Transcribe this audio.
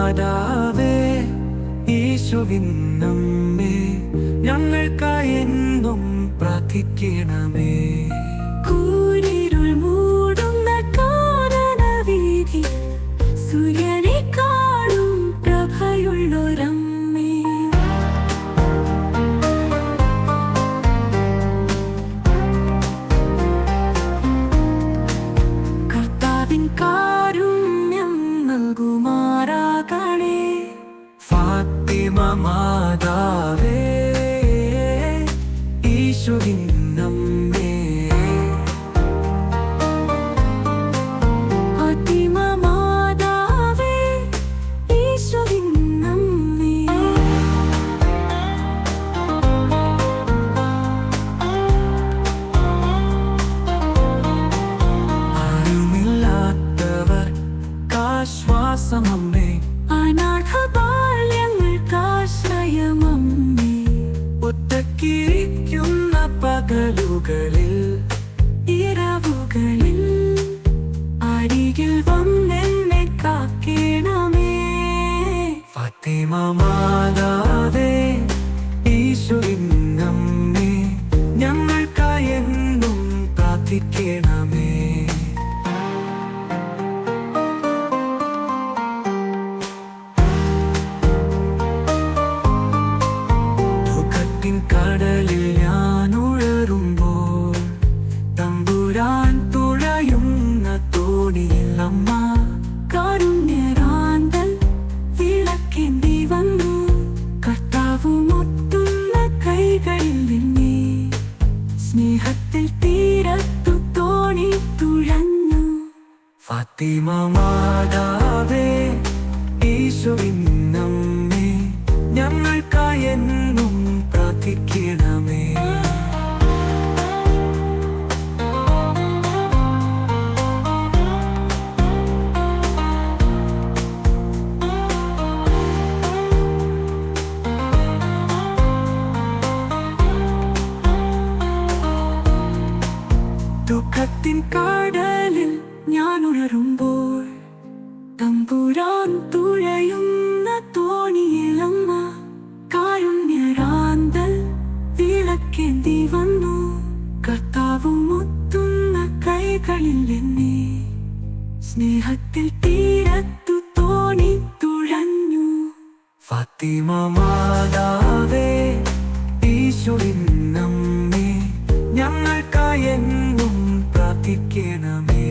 മാതാവേ, യേശുവിൻ അമ്മേ, ഞങ്ങൾക്കായി എന്നും പ്രാർത്ഥിക്കണമേ. കൂരിരുൾ മൂടുന്ന കാനനവീഥി, സൂര്യനെക്കാളും പ്രഭയുള്ളൊരമ്മേ, കർത്താവിൻ കാരുണ്യം നൽകുമാറാകണേ. ഫാത്തിമ മാതാവേ, യേശുവിൻ അമ്മേ, ഫാത്തിമ മാതാവേ, യേശുവിൻ അമ്മേ, ആരുമില്ലാത്തവർക്കാശ്വാസമമ്മേ, അനാഥബാല്യങ്ങൾക്കാശ്രയമമ്മേ, ഒറ്റയ്ക്കിരിക്കുന്ന പകലുകളിൽ ഇരവുകളിൽ അരികിൽ വന്നെന്നെ കാക്കണമേ. ഫാത്തിമ മാതാവേ, യേശുവിൻ അമ്മേ, ഞങ്ങൾക്കായി എന്നും പ്രാർത്ഥിക്കണമേ. ദുഃഖത്തിൻ കടലിൽ ഞാൻ ഉഴറുമ്പോൾ തമ്പുരാൻ തുഴയുന്ന തോണിയിൽ അമ്മ കാരുണ്യരാന്തൽ വിളക്കേന്തി വന്നു, കർത്താവ് മുത്തുന്ന കൈകളിൽ നിന്നെ സ്നേഹത്തിൽ തീരത്തു തോണി തുഴഞ്ഞു. ഫാത്തിമ മാതാവേ, യേശുവിൻ അമ്മേ, ഞങ്ങൾക്കായി എന്നും പ്രാർത്ഥിക്കണമേ. ദുഃഖത്തിൻ കടലിൽ ഞാൻ ഉണരുമ്പോൾ തമ്പുരാൻ തുഴയുന്ന തോണിയിൽ അമ്മ കാരുണ്യരാന്തൽ വിളക്കേന്തി വന്നു, കർത്താവ് മുത്തുന്ന കൈകളിൽ എന്നെ സ്നേഹത്തിൽ തീരത്തു തോണി തുഴഞ്ഞു. ഫാത്തിമ മാതാവേ, യേശുവിൻ അമ്മേ, ഞങ്ങൾക്കായി എന്നും പ്രാർത്ഥിക്കണമേ.